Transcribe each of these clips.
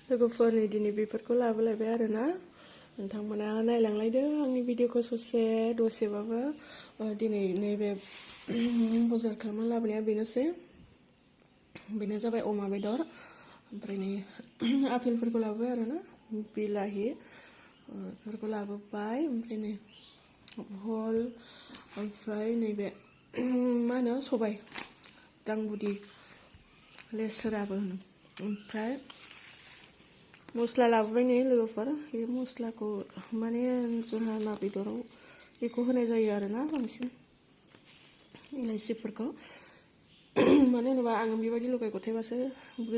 लोगोफोरनि दिनै बेफोरखौ लाबोलायबाय आरोना नोंथांमोना नायलांलायदो आंनि भिडिअखौ दसेबाबो दिनै नैबे बजार खालामना लाबोनाया बेनोसै बेनो जाबाय अमा बेदर ओमफ्राय नै आपेलफोरखौ लाबोबाय आरोना बिलाहि बेफोरखौ लाबोबाय ओमफ्राय नै भल ओमफ्राय नैबे मा होनो सबाय दांबुदि लेस्राबो होनो ओमफ्राय मस्ला लाबोबाय नै लोगोफोर बे मस्लाखौ माने जोंहा ना बेदराव बेखौ होनाय जायो आरोना बांसिन इलाइसिफोरखौ मानो होनोबा आं बेबायदि लगाय गथायबासो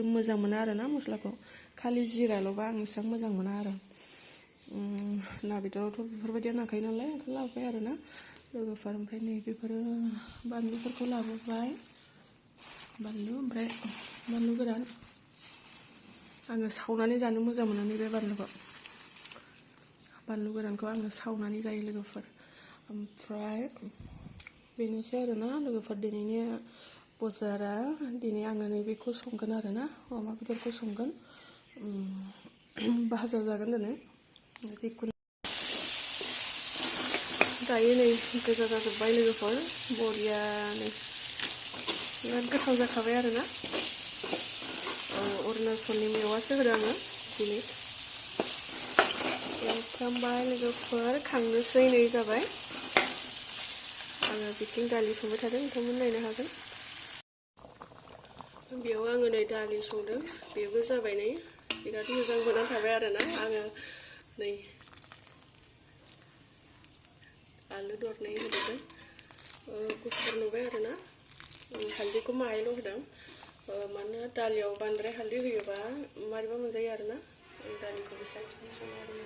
मोजां मोनो आरोना मस्लाखौ खालि जिराल'बा आं एसेबां मोजां मोना आरो ना बेदरावथ' बेफोरबायदिया नांखायो नालाय ओंखायनो लाबोबाय आरोना लोगोफोर ओमफ्राय नै बेफोरो बानलुफोरखौ लाबोबाय बानलु ओमफ्राय बानलु गोरान आङो सावनानै जानो मोजां मोनो नैबे बानलु गोरानखौ आङो सावनानै जायो लोगोफोर ओमफ्राय बेनोसै आरोना लोगोफोर दिनैनि बजारा दिनै आङो नैबेखौ संगोन आरोना अमा बेदरखौ संगोन भाजा जागोन दिनै जिखुनु दायो नै गोजा जाजोब्बाय लोगोफोर बरियानो बिराद गोथाव जाखाबाय आरोना अरुणाचलनि मेवासो होदों आङो दिनै एवफ्रामबाय लोगोफोर खांनोसै नै जाबाय आङो बिथिं दालि संबाय थादों नोंथांमोन नायनो हागोन बेयाव आङो नै दालि संदों बेबो जाबाय नै बिराद मोजां मोननानै थाबाय आरोना आङो नै आलु दरनै होदों गुफुर नुबाय आरोना हालदैखौ माहायल' होदों मानोना दालियाव बांद्राय हालदै होयोबा मारैबा मोनजायो आरोना दालिखौ बेसेबां बिदि सङो आरोना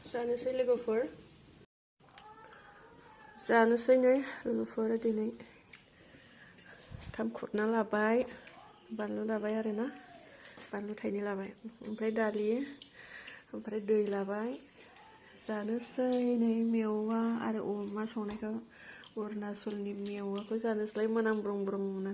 जानोसै लोगोफोर जानोसै नै लोगोफोर दिनै ओंखाम खुरना लाबाय बानलु लाबाय आरोना बानलु थाइनै लाबाय ओमफ्राय दालि ओमफ्राय दै लाबाय जानोसै नै मेवा आरो अमा संनायखौ अरुणाचलनि मेवाखौ जानोसैलाय मोनामब्रुं ब्रुंनो